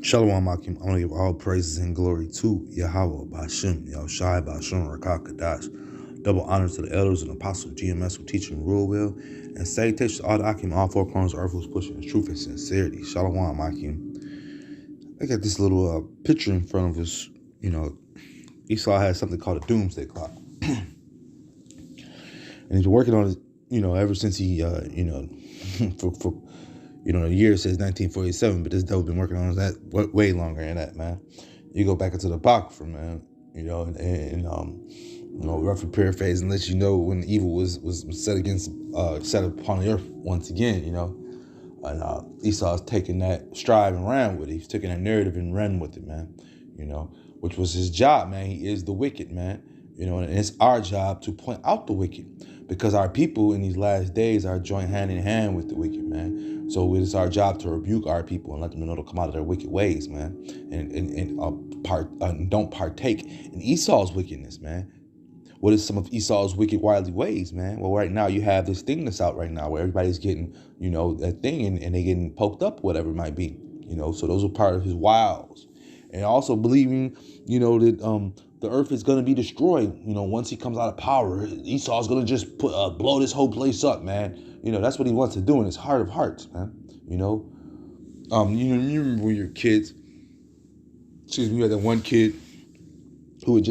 Shalom Akim. I want to give all praises and glory to Yahweh, Bashem, Yahushai, Bashem, Rakah, Kadash. Double honor to the elders and apostles of GMS who teach and rule well. And salutations to all the Akim, all four corners of earth who's pushing the truth and sincerity. Shalom Akim. I got this little picture in front of us. Esau has something called a doomsday clock. And he's been working on it, ever since he, for the year says 1947, but this devil been working on that way longer than that, man. You go back into the Apocrypha, man, roughly paraphrase and let you know when evil was set upon the earth once again, and Esau's taking that stride and ran with it. He's taking that narrative and ran with it, man, which was his job, man. He is the wicked, man, and it's our job to point out the wicked. Because our people in these last days are joined hand in hand with the wicked, man. So it's our job to rebuke our people and let them know to come out of their wicked ways, man. And don't partake in Esau's wickedness, man. What is some of Esau's wicked, wily ways, man? Well, right now you have this thing that's out right now where everybody's getting, that thing and they getting poked up, whatever it might be. So those are part of his wiles. And also believing, that the earth is going to be destroyed, once he comes out of power. Esau's going to just blow this whole place up, man. That's what he wants to do in his heart of hearts, man. You remember when you were kids, you had that one kid who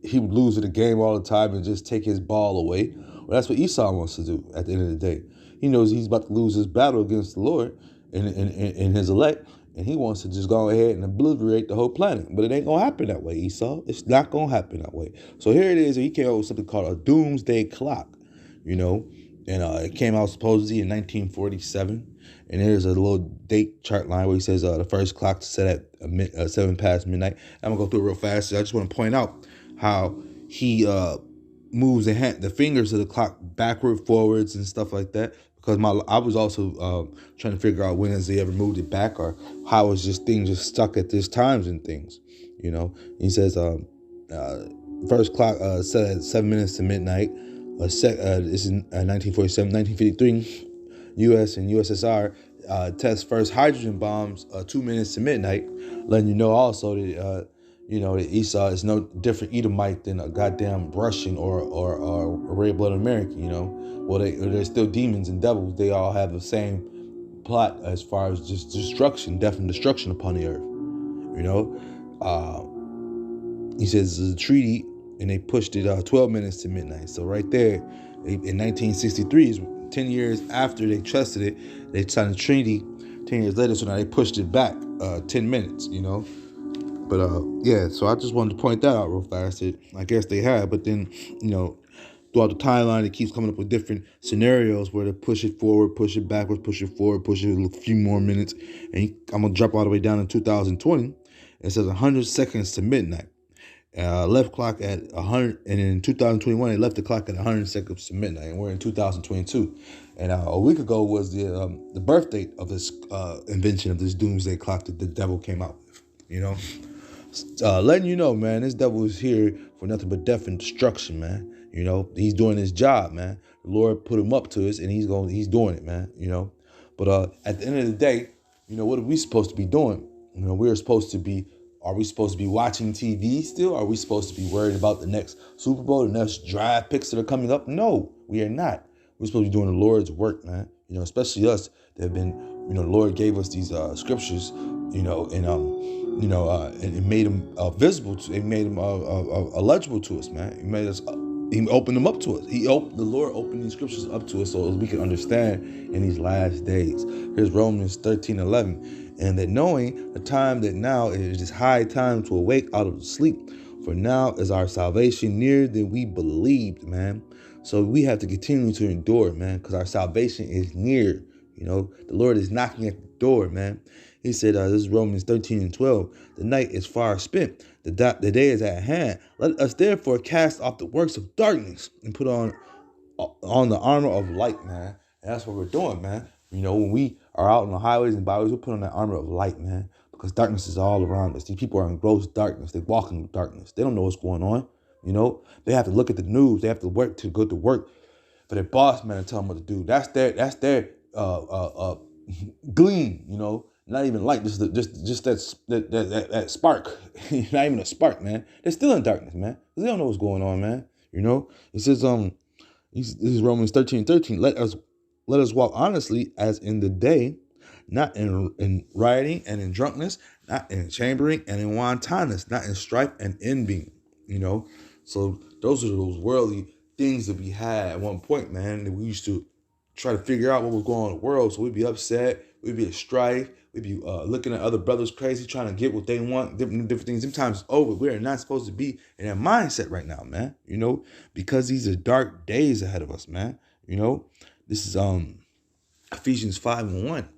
he would lose at a game all the time and just take his ball away. Well, that's what Esau wants to do at the end of the day. He knows he's about to lose his battle against the Lord and his elect. And he wants to just go ahead and obliterate the whole planet. But it ain't going to happen that way, Esau. It's not going to happen that way. So here it is. He came out with something called a doomsday clock, and it came out supposedly in 1947. And here's a little date chart line where he says the first clock to set at 7 past midnight. I'm going to go through it real fast. I just want to point out how he moves the fingers of the clock backward, forwards, and stuff like that. Because I was also trying to figure out when has he ever moved it back or how is this thing just stuck at this times and things, He says first clock set at 7 minutes to midnight. This is 1947, 1953. U.S. and USSR test first hydrogen bombs 2 minutes to midnight, letting you know also that that Esau is no different Edomite than a goddamn Russian or a red-blooded American, Well, they're still demons and devils. They all have the same plot as far as just definite destruction upon the earth, He says it's a treaty, and they pushed it 12 minutes to midnight. So right there, in 1963, 10 years after they trusted it, they signed a treaty 10 years later, so now they pushed it back 10 minutes, But, so I just wanted to point that out real fast. I guess they have, but then, throughout the timeline, it keeps coming up with different scenarios where they push it forward, push it backwards, push it forward, push it a few more minutes. And I'm going to drop all the way down in 2020. It says 100 seconds to midnight. Left clock at 100, and in 2021, they left the clock at 100 seconds to midnight, and we're in 2022. And a week ago was the birth date of this invention of this doomsday clock that the devil came out with, letting you know, man, this devil is here for nothing but death and destruction, man. He's doing his job, man. The Lord put him up to us, and he's doing it, man. But at the end of the day, what are we supposed to be doing? Are we supposed to be watching TV still? Are we supposed to be worried about the next Super Bowl, the next draft picks that are coming up? No, we are not. We're supposed to be doing the Lord's work, man. Especially us that have been, the Lord gave us these scriptures, and it made them visible. It made them legible to us, man. It made us. He opened them up to us. The Lord opened these scriptures up to us so we can understand in these last days. Here's Romans 13:11. And that knowing the time that now it is high time to awake out of the sleep. For now is our salvation nearer than we believed, man. So we have to continue to endure, man, because our salvation is near. The Lord is knocking at the door, man. He said, this is Romans 13:12. The night is far spent. The day is at hand. Let us therefore cast off the works of darkness and put on the armor of light, man. And that's what we're doing, man. When we are out on the highways and byways, we put on that armor of light, man, because darkness is all around us. These people are in gross darkness. They walk in darkness. They don't know what's going on. They have to look at the news. They have to go to work for their boss man to tell them what to do. That's their gleam, Not even light, just that spark. Not even a spark, man. They're still in darkness, man. They don't know what's going on, man. You know? It says, this is Romans 13:13. Let us walk honestly as in the day, not in rioting and in drunkenness, not in chambering and in wantonness, not in strife and envying. You know? So those are those worldly things that we had at one point, man, that we used to try to figure out what was going on in the world. So we'd be upset, we'd be at strife, we'd be looking at other brothers crazy, trying to get what they want, different things. Sometimes it's over. We're not supposed to be in that mindset right now, man. You know, because these are dark days ahead of us, man. You know, this is Ephesians 5:1.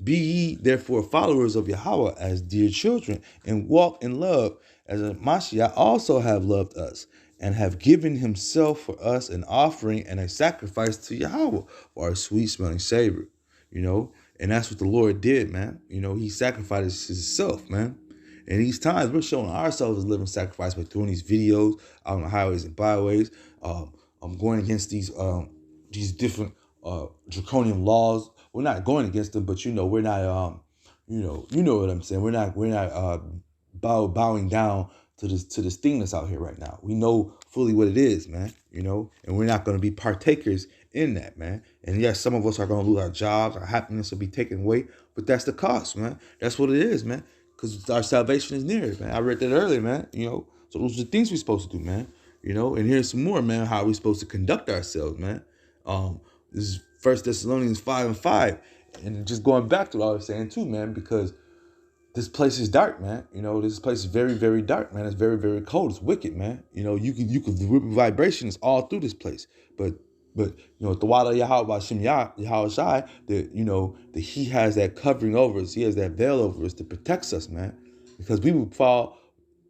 Be ye therefore followers of Yahweh as dear children, and walk in love, as Mashiach also have loved us, and have given himself for us an offering and a sacrifice to Yahweh for our sweet smelling savor. You know, and that's what the Lord did, man. You know, he sacrificed himself, man. And these times we're showing ourselves as living sacrifice by doing these videos out on the highways and byways. I'm going against these different draconian laws. We're not going against them, but we're not you know what I'm saying. We're not bowing down to this thing that's out here right now. We know fully what it is, man. You know, and we're not going to be partakers in that, man. And yes, some of us are going to lose our jobs, our happiness will be taken away, but that's the cost, man. That's what it is, man. Because our salvation is near, man. I read that earlier, man. You know, so those are the things we're supposed to do, man. You know, and here's some more, man, how we're supposed to conduct ourselves, man. This is 1 Thessalonians 5:5. And just going back to what I was saying too, man, because this place is dark, man. You know, this place is very, very dark, man. It's very, very cold. It's wicked, man. You know, you could the vibration is all through this place. But you know, the Wada Yahweh Shem Yahweh Shai, that he has that covering over us. He has that veil over us that protects us, man. Because we would fall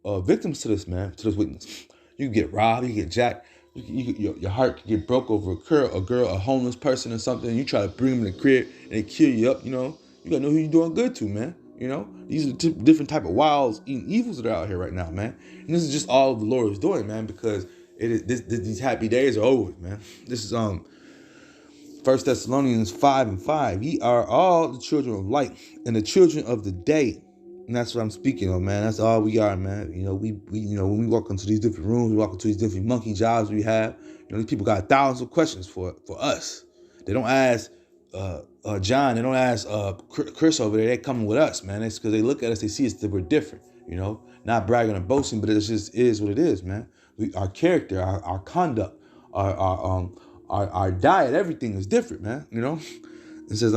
victims to this, man, to this weakness. You can get robbed, you can get jacked. Your heart can get broke over a girl, a homeless person or something. And you try to bring them in the crib and they kill you up, you know. You gotta know who you're doing good to, man. You know, these are different type of wilds, evils that are out here right now, man. And this is just all the Lord is doing, man, because these happy days are over, man. This is 1 Thessalonians 5:5. Ye are all the children of light and the children of the day. And that's what I'm speaking of, man. That's all we are, man. You know, we when we walk into these different rooms, we walk into these different monkey jobs we have. You know, these people got thousands of questions for us. They don't ask John, they don't ask Chris over there. They coming with us, man. It's because they look at us, they see us that we're different. You know, not bragging or boasting, but it just is what it is, man. Our character, our conduct, our diet, everything is different, man. You know, it says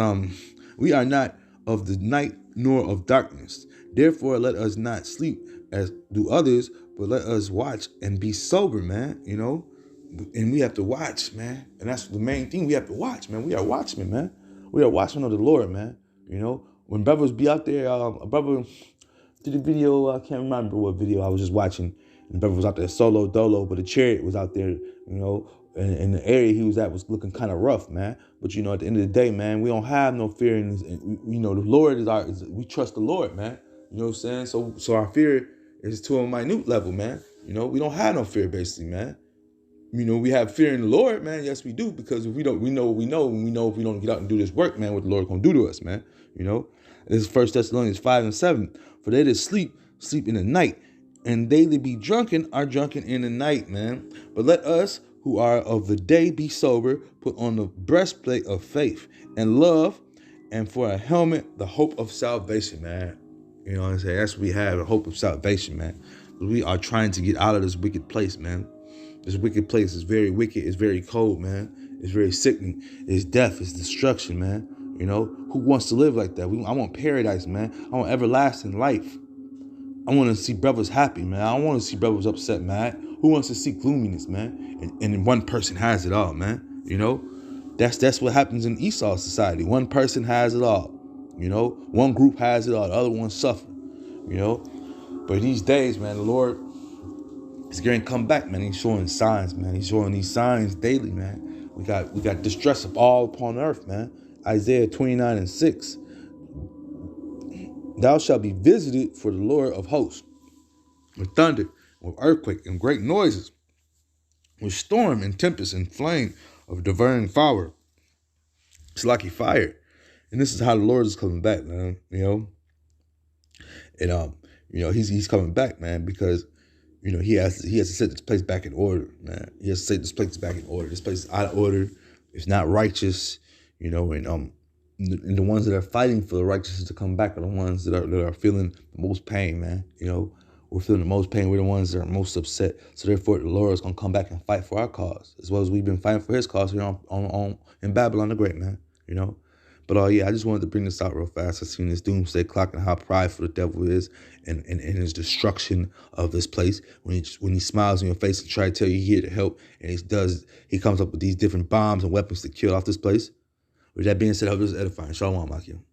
we are not of the night nor of darkness. Therefore, let us not sleep as do others, but let us watch and be sober, man. You know, and we have to watch, man. And that's the main thing. We have to watch, man. We are watchmen, man. We are watchmen of the Lord, man. You know, when brothers be out there, a brother did a video, I can't remember what video I was just watching. And brother was out there solo dolo, but the chariot was out there, you know, and the area he was at was looking kind of rough, man. But, you know, at the end of the day, man, we don't have no fear. And you know, the Lord we trust the Lord, man. You know what I'm saying? So our fear is to a minute level, man. You know, we don't have no fear, basically, man. You know, we have fear in the Lord, man. Yes, we do, because if we know what we know, and we know if we don't get out and do this work, man, what the Lord gonna do to us, man. You know, this is 1 Thessalonians 5:7. For they that sleep in the night, and they that be drunken are drunken in the night, man. But let us who are of the day be sober, put on the breastplate of faith and love, and for a helmet, the hope of salvation, man. You know what I'm saying? That's what we have, the hope of salvation, man. We are trying to get out of this wicked place, man. This wicked place is very wicked. It's very cold, man. It's very sickening. It's death. It's destruction, man. You know, who wants to live like that? I want paradise, man. I want everlasting life. I want to see brothers happy, man. I don't want to see brothers upset, man. Who wants to see gloominess, man? And one person has it all, man. You know, that's what happens in Esau society. One person has it all. You know, one group has it all. The other one suffer. You know, but these days, man, the Lord is going to come back, man. He's showing signs, man. He's showing these signs daily, man. We got distress of all upon earth, man. Isaiah 29:6. Thou shalt be visited for the Lord of hosts, with thunder, with earthquake, and great noises, with storm and tempest and flame of devouring fire. It's like a fire. And this is how the Lord is coming back, man. And he's coming back, man, because he has to set this place back in order, man. He has to set this place back in order. This place is out of order. It's not righteous, and the ones that are fighting for the righteousness to come back are the ones that are feeling the most pain, man. We're feeling the most pain. We're the ones that are most upset. So therefore, the Lord is gonna come back and fight for our cause, as well as we've been fighting for His cause here on in Babylon the Great, man. But yeah, I just wanted to bring this out real fast. I seen this doomsday clock and how prideful the devil is, and his destruction of this place. When he smiles in your face and try to tell you he's here to help, and he comes up with these different bombs and weapons to kill off this place. With that being said, I hope this is edifying. Shalom, Akim.